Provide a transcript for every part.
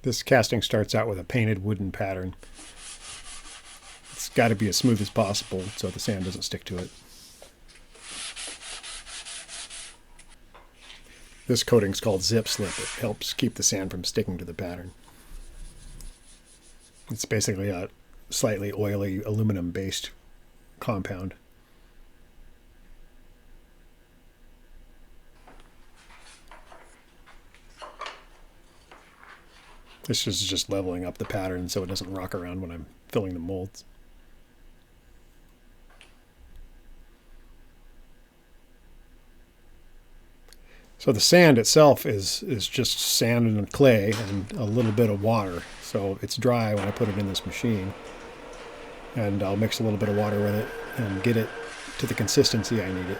This casting starts out with a painted wooden pattern. It's got to be as smooth as possible so the sand doesn't stick to it. This coating's called zip slip. It helps keep the sand from sticking to the pattern. It's basically a slightly oily aluminum-based compound. This is just leveling up the pattern so it doesn't rock around when I'm filling the molds. So the sand itself is just sand and clay and a little bit of water. So it's dry when I put it in this machine. And I'll mix a little bit of water with it and get it to the consistency I need it.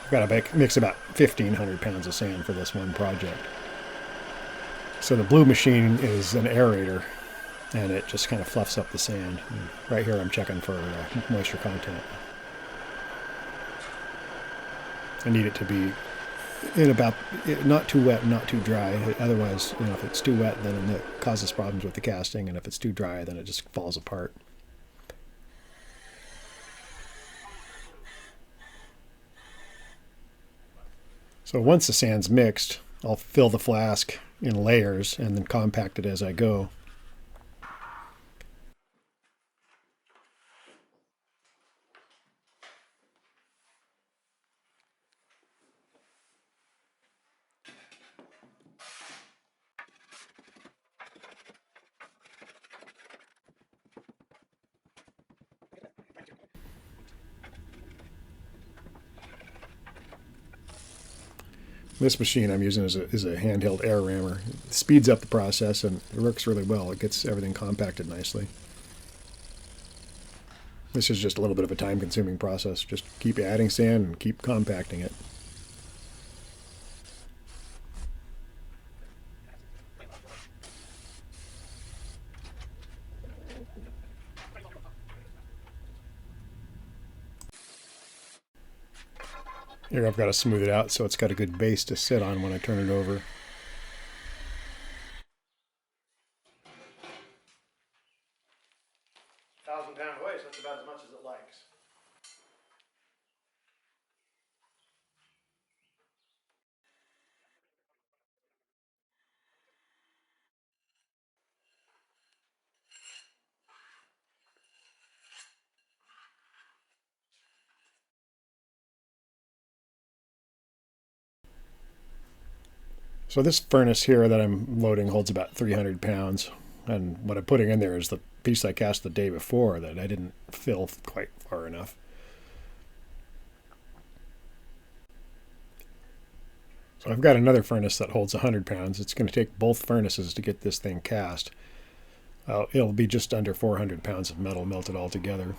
I've got to mix about 1,500 pounds of sand for this one project. So the blue machine is an aerator, and it just kind of fluffs up the sand. And right here I'm checking for moisture content. I need it to be in about, not too wet, not too dry. Otherwise, if it's too wet, then it causes problems with the casting, and if it's too dry, then it just falls apart. So once the sand's mixed, I'll fill the flask in layers and then compact it as I go. This machine I'm using is a handheld air rammer. It speeds up the process and it works really well. It gets everything compacted nicely. This is just a little bit of a time-consuming process. Just keep adding sand and keep compacting it. Here I've got to smooth it out so it's got a good base to sit on when I turn it over. £1,000 waste, that's about as much as it likes. So this furnace here that I'm loading holds about 300 pounds. And what I'm putting in there is the piece I cast the day before that I didn't fill quite far enough. So I've got another furnace that holds 100 pounds. It's going to take both furnaces to get this thing cast. It'll be just under 400 pounds of metal melted all together.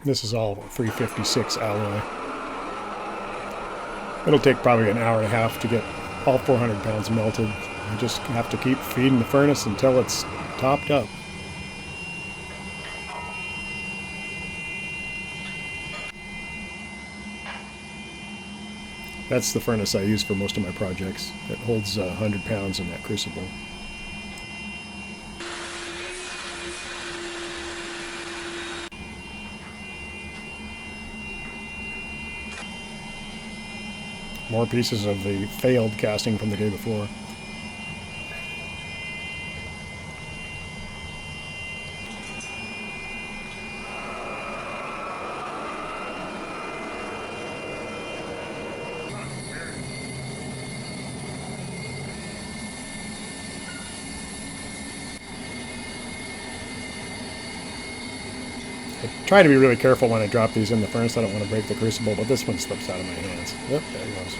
This is all 356 alloy. It'll take probably an hour and a half to get all 400 pounds melted. You just have to keep feeding the furnace until it's topped up. That's the furnace I use for most of my projects. It holds 100 pounds in that crucible. More pieces of the failed casting from the day before. I try to be really careful when I drop these in the furnace. I don't want to break the crucible, but this one slips out of my hands. Yep, there it goes.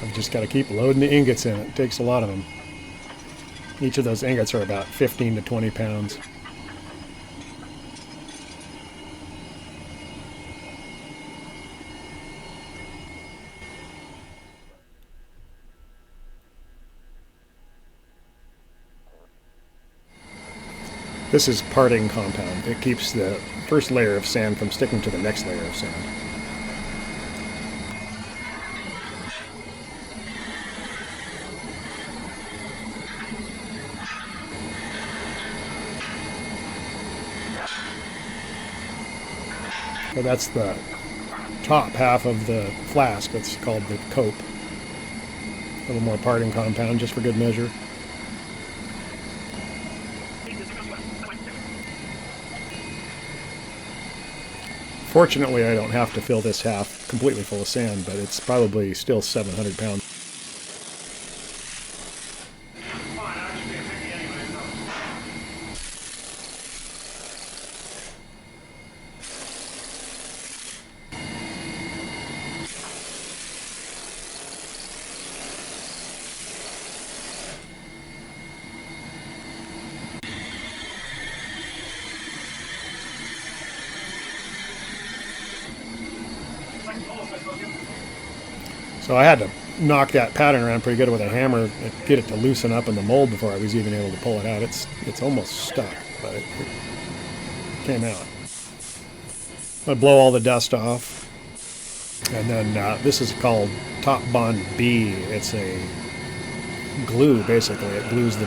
I've just got to keep loading the ingots in. It takes a lot of them. Each of those ingots are about 15 to 20 pounds. This is parting compound. It keeps the first layer of sand from sticking to the next layer of sand. So that's the top half of the flask. That's called the cope. A little more parting compound just for good measure. Fortunately, I don't have to fill this half completely full of sand, but it's probably still 700 pounds. So I had to knock that pattern around pretty good with a hammer and get it to loosen up in the mold before I was even able to pull it out. It's almost stuck, but it came out. I blow all the dust off, and then this is called Top Bond B. It's a glue, basically. It glues the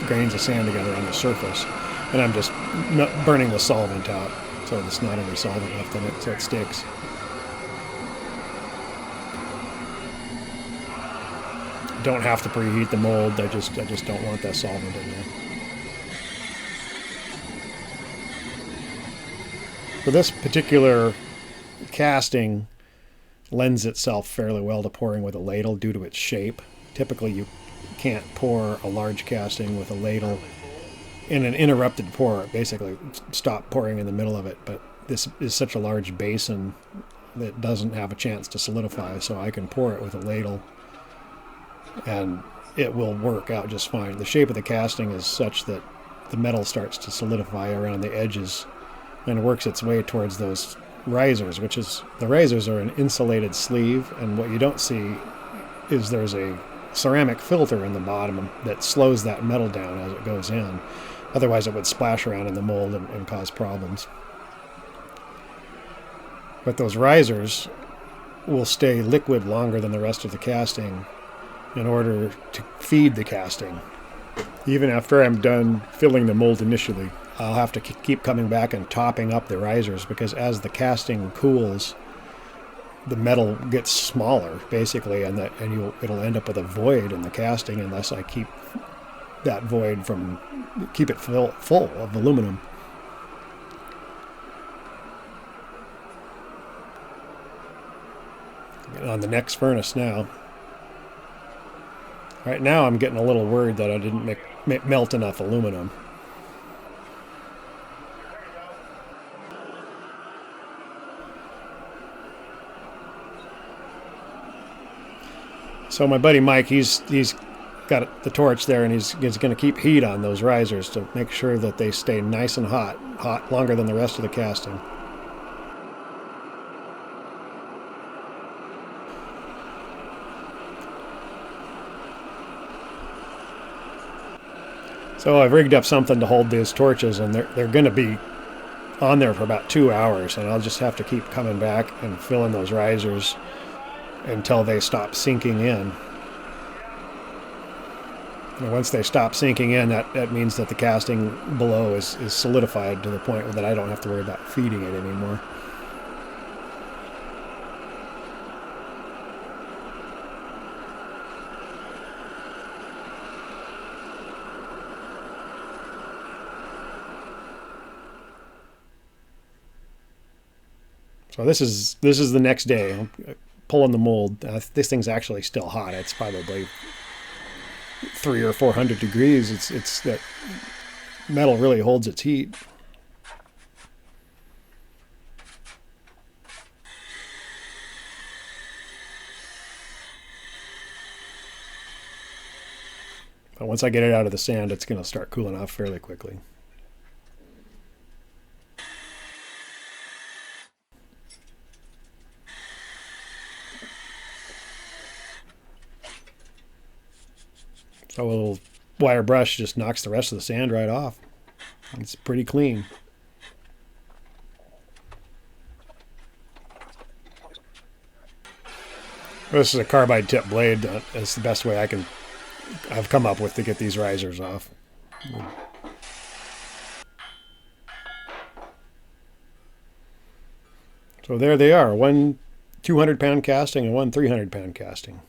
grains of sand together on the surface, and I'm just burning the solvent out so there's not any solvent left in it, so it sticks. Don't have to preheat the mold. I just don't want that solvent in there. For this particular casting, lends itself fairly well to pouring with a ladle due to its shape. Typically, you can't pour a large casting with a ladle in an interrupted pour. Basically, stop pouring in the middle of it. But this is such a large basin that doesn't have a chance to solidify, so I can pour it with a ladle, and it will work out just fine. The shape of the casting is such that the metal starts to solidify around the edges and works its way towards those risers, the risers are an insulated sleeve, and what you don't see is there's a ceramic filter in the bottom that slows that metal down as it goes in. Otherwise it would splash around in the mold and cause problems. But those risers will stay liquid longer than the rest of the casting in order to feed the casting. Even after I'm done filling the mold initially, I'll have to keep coming back and topping up the risers, because as the casting cools, the metal gets smaller, basically, and it'll end up with a void in the casting unless I keep that void keep it full of aluminum. On the next furnace now. Right now I'm getting a little worried that I didn't melt enough aluminum. So my buddy Mike, he's got the torch there, and he's going to keep heat on those risers to make sure that they stay nice and hot longer than the rest of the casting. So I've rigged up something to hold these torches, and they're going to be on there for about 2 hours, and I'll just have to keep coming back and filling those risers until they stop sinking in. And once they stop sinking in, that means that the casting below is solidified to the point that I don't have to worry about feeding it anymore. So this is the next day. I'm pulling the mold. This thing's actually still hot. It's probably 300 or 400 degrees. It's that metal really holds its heat. But once I get it out of the sand, it's going to start cooling off fairly quickly. So a little wire brush just knocks the rest of the sand right off. It's pretty clean. This is a carbide tip blade. That's the best way I've come up with to get these risers off. So there they are, one 200-pound casting and one 300-pound casting.